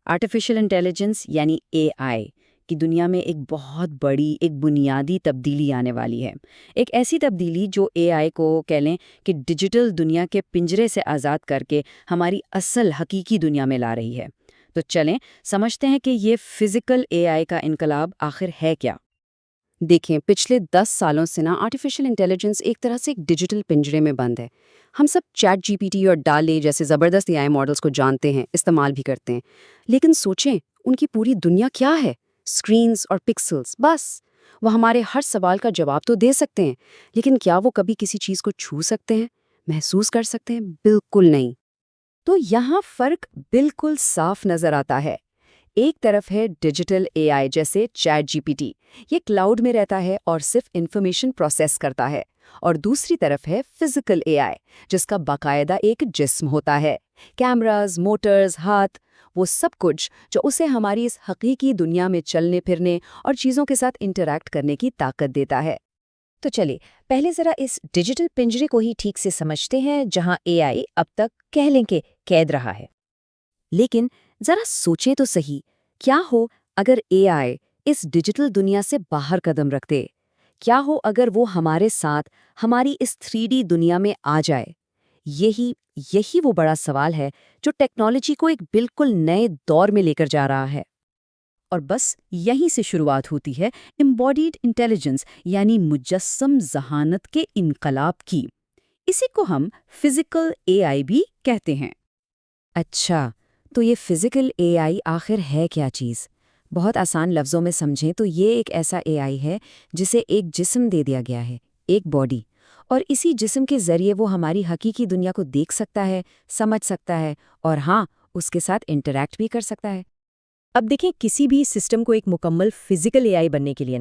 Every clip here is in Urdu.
آرٹیفیشل انٹیلیجنس یعنی AI کی دنیا میں ایک بہت بڑی ایک بنیادی تبدیلی آنے والی ہے۔ ایک ایسی تبدیلی جو AI کو کہہ لیں کہ ڈیجیٹل دنیا کے پنجرے سے آزاد کر کے ہماری اصل حقیقی دنیا میں لا رہی ہے۔ تو چلیں سمجھتے ہیں کہ یہ فزیکل AI کا انقلاب آخر ہے کیا؟ دیکھیں، پچھلے 10 سالوں سے آرٹیفیشل انٹیلیجنس ایک طرح سے ایک ڈیجیٹل پنجرے میں بند ہے۔ ہم سب چیٹ GPT اور ڈالے جیسے زبردست AI ماڈلز کو جانتے ہیں، استعمال بھی کرتے ہیں، لیکن سوچیں ان کی پوری دنیا کیا ہے؟ اسکرینز اور پکسلز بس۔ وہ ہمارے ہر سوال کا جواب تو دے سکتے ہیں، لیکن کیا وہ کبھی کسی چیز کو چھو سکتے ہیں، محسوس کر سکتے ہیں؟ بالکل نہیں۔ تو یہاں فرق بالکل صاف نظر آتا ہے۔ ایک طرف ہے ڈیجیٹل AI جیسے چیٹ GPT، یہ کلاؤڈ میں رہتا ہے اور صرف انفارمیشن پروسیس کرتا ہے، اور دوسری طرف ہے فزیکل AI جس کا باقاعدہ ایک جسم ہوتا ہے، کیمراز، موٹرز، ہاتھ، وہ سب کچھ جو اسے ہماری اس حقیقی دنیا میں چلنے پھرنے اور چیزوں کے ساتھ انٹریکٹ کرنے کی طاقت دیتا ہے۔ تو چلیے پہلے ذرا اس ڈیجیٹل پنجرے کو ہی ٹھیک سے سمجھتے ہیں جہاں AI اب تک کہہ لیں کہ قید رہا ہے۔ لیکن ذرا سوچیں تو صحیح، کیا ہو اگر AI اس ڈیجیٹل دنیا سے باہر قدم رکھ دے؟ کیا ہو اگر وہ ہمارے ساتھ ہماری اس 3D دنیا میں آ جائے؟ یہی وہ بڑا سوال ہے جو ٹیکنالوجی کو ایک بالکل نئے دور میں لے کر جا رہا ہے۔ اور بس یہیں سے شروعات ہوتی ہے امبوڈیڈ انٹیلیجنس یعنی مجسم ذہانت کے انقلاب کی۔ اسی کو ہم فزیکل AI بھی کہتے ہیں۔ اچھا، تو یہ فزیکل AI آخر ہے کیا چیز؟ بہت آسان لفظوں میں سمجھیں تو یہ ایک ایسا AI ہے جسے ایک جسم دے دیا گیا ہے، ایک باڈی، اور اسی جسم کے ذریعے وہ ہماری حقیقی دنیا کو دیکھ سکتا ہے، سمجھ سکتا ہے، اور ہاں، اس کے ساتھ انٹریکٹ بھی کر سکتا ہے۔ اب دیکھیں، کسی بھی سسٹم کو ایک مکمل فزیکل AI بننے کے لیے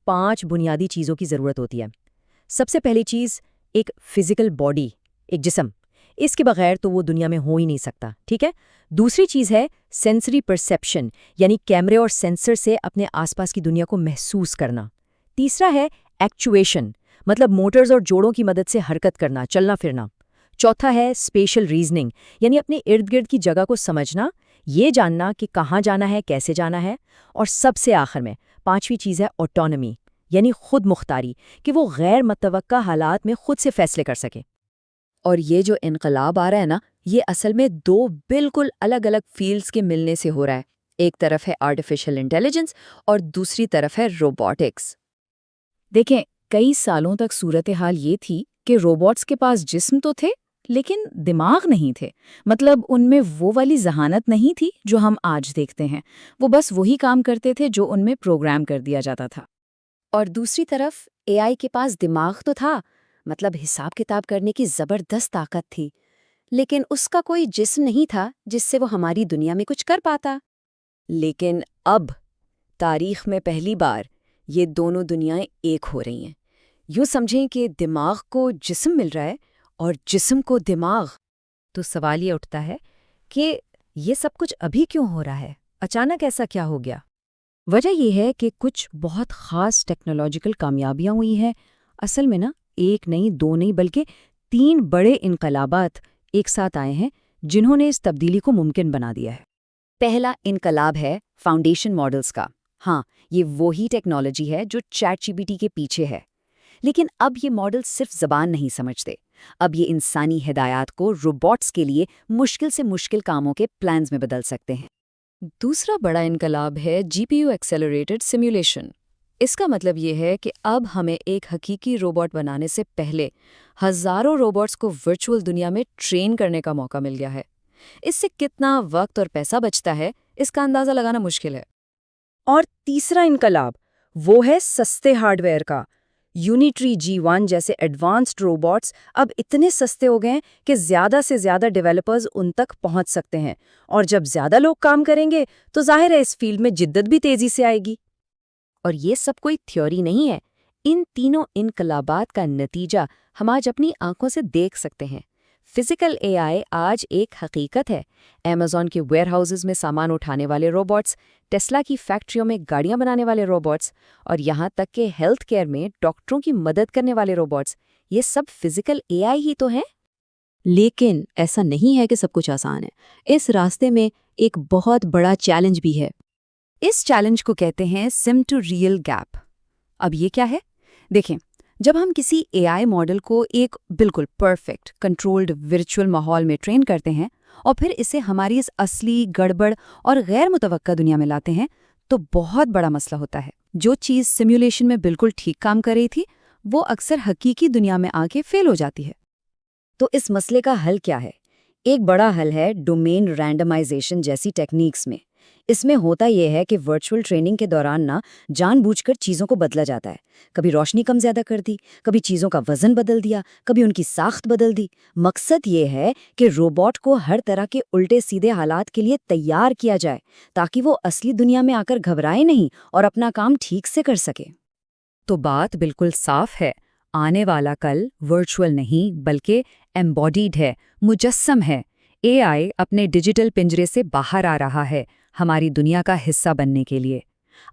5 بنیادی چیزوں کی ضرورت ہوتی ہے۔ سب سے پہلی چیز ایک فزیکل باڈی، ایک جسم۔ اس کے بغیر تو وہ دنیا میں ہو ہی نہیں سکتا، ٹھیک ہے؟ دوسری چیز ہے سینسری پرسیپشن، یعنی کیمرے اور سینسر سے اپنے آس پاس کی دنیا کو محسوس کرنا۔ تیسرا ہے ایکچویشن، مطلب موٹرز اور جوڑوں کی مدد سے حرکت کرنا، چلنا پھرنا۔ چوتھا ہے اسپیشل ریزننگ، یعنی اپنے ارد گرد کی جگہ کو سمجھنا، یہ جاننا کہ کہاں جانا ہے، کیسے جانا ہے۔ اور سب سے آخر میں 5ویں چیز ہے آٹونومی، یعنی خود مختاری، کہ وہ غیر متوقع حالات میں خود سے فیصلے کر سکے۔ اور یہ جو انقلاب آ رہا ہے یہ اصل میں 2 بالکل الگ الگ فیلڈز کے ملنے سے ہو رہا ہے۔ ایک طرف ہے آرٹیفیشل انٹیلیجنس اور دوسری طرف ہے روبوٹکس۔ دیکھیں، کئی سالوں تک صورتحال یہ تھی کہ روبوٹس کے پاس جسم تو تھے لیکن دماغ نہیں تھے، مطلب ان میں وہ والی ذہانت نہیں تھی جو ہم آج دیکھتے ہیں۔ وہ بس وہی کام کرتے تھے جو ان میں پروگرام کر دیا جاتا تھا۔ اور دوسری طرف AI کے پاس دماغ تو تھا، مطلب حساب کتاب کرنے کی زبردست طاقت تھی، لیکن اس کا کوئی جسم نہیں تھا جس سے وہ ہماری دنیا میں کچھ کر پاتا۔ لیکن اب تاریخ میں پہلی بار یہ دونوں دنیایں ایک ہو رہی ہیں۔ یوں سمجھیں کہ دماغ کو جسم مل رہا ہے اور جسم کو دماغ۔ تو سوال یہ اٹھتا ہے کہ یہ سب کچھ ابھی کیوں ہو رہا ہے؟ اچانک ایسا کیا ہو گیا؟ وجہ یہ ہے کہ کچھ بہت خاص ٹیکنالوجیکل کامیابیاں ہوئی ہیں۔ اصل میں ایک نہیں، 2 نہیں، بلکہ 3 بڑے انقلابات ایک ساتھ آئے ہیں جنہوں نے اس تبدیلی کو ممکن بنا دیا ہے۔ پہلا انقلاب ہے فاؤنڈیشن ماڈلز کا۔ ہاں، یہ وہی ٹیکنالوجی ہے جو چیٹ GPT کے پیچھے ہے، لیکن اب یہ ماڈل صرف زبان نہیں سمجھتے، اب یہ انسانی ہدایات کو روبوٹس کے لیے مشکل سے مشکل کاموں کے پلانز میں بدل سکتے ہیں۔ دوسرا بڑا انقلاب ہے GPU ایکسیلریٹڈ سیمولیشن۔ اس کا مطلب یہ ہے کہ اب ہمیں ایک حقیقی روبوٹ بنانے سے پہلے ہزاروں روبوٹس کو ورچوئل دنیا میں ٹرین کرنے کا موقع مل گیا ہے۔ اس سے کتنا وقت اور پیسہ بچتا ہے، اس کا اندازہ لگانا مشکل ہے۔ اور تیسرا انقلاب وہ ہے سستے ہارڈ ویئر کا۔ یونیٹری G1 جیسے ایڈوانسڈ روبوٹس اب اتنے سستے ہو گئے کہ زیادہ سے زیادہ ڈیولپرز ان تک پہنچ سکتے ہیں، اور جب زیادہ لوگ کام کریں گے تو ظاہر ہے اس فیلڈ میں جدت بھی تیزی سے آئے گی۔ اور یہ سب کوئی تھیوری نہیں ہے، ان تینوں انقلابات کا نتیجہ ہم آج اپنی آنکھوں سے دیکھ سکتے ہیں۔ فزیکل AI آج ایک حقیقت ہے۔ ایمیزون کے ویئر ہاؤسز میں سامان اٹھانے والے روبوٹس، ٹیسلا کی فیکٹریوں میں گاڑیاں بنانے والے روبوٹس، اور یہاں تک کہ ہیلتھ کیئر میں ڈاکٹروں کی مدد کرنے والے روبوٹس، یہ سب فزیکل AI ہی تو ہیں۔ لیکن ایسا نہیں ہے کہ سب کچھ آسان ہے، اس راستے میں ایک بہت بڑا چیلنج بھی ہے۔ اس چیلنج کو کہتے ہیں سم ٹو ریئل گیپ۔ اب یہ کیا ہے؟ دیکھیں، جب ہم کسی اے آئی ماڈل کو ایک بالکل پرفیکٹ کنٹرولڈ ورچوئل ماحول میں ٹرین کرتے ہیں اور پھر اسے ہماری اس اصلی گڑبڑ اور غیر متوقع دنیا میں لاتے ہیں تو بہت بڑا مسئلہ ہوتا ہے۔ جو چیز سیمولیشن میں بالکل ٹھیک کام کر رہی تھی وہ اکثر حقیقی دنیا میں آ کے فیل ہو جاتی ہے۔ تو اس مسئلے کا حل کیا ہے؟ ایک بڑا حل ہے ڈومین رینڈمائزیشن جیسی ٹیکنیکس میں۔ اس میں ہوتا یہ ہے کہ ورچوئل ٹریننگ کے دوران جان بوجھ کر چیزوں کو بدلا جاتا ہے۔ کبھی روشنی کم زیادہ کر دی، کبھی چیزوں کا وزن بدل دیا، کبھی ان کی ساخت بدل دی۔ مقصد یہ ہے کہ روبوٹ کو ہر طرح کے الٹے سیدھے حالات کے لیے تیار کیا جائے تاکہ وہ اصلی دنیا میں آ کر گھبرائے نہیں اور اپنا کام ٹھیک سے کر سکے۔ تو بات بالکل صاف ہے، آنے والا کل ورچوئل نہیں بلکہ ایمبوڈیڈ ہے، مجسم ہے۔ اے آئی اپنے ڈیجیٹل پنجرے سے باہر آ رہا ہے ہماری دنیا کا حصہ بننے کے لیے۔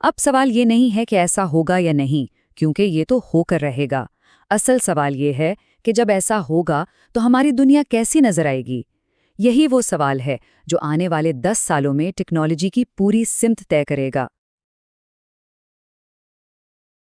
اب سوال یہ نہیں ہے کہ ایسا ہوگا یا نہیں، کیونکہ یہ تو ہو کر رہے گا۔ اصل سوال یہ ہے کہ جب ایسا ہوگا تو ہماری دنیا کیسی نظر آئے گی؟ یہی وہ سوال ہے جو آنے والے 10 سالوں میں ٹیکنالوجی کی پوری سمت طے کرے گا۔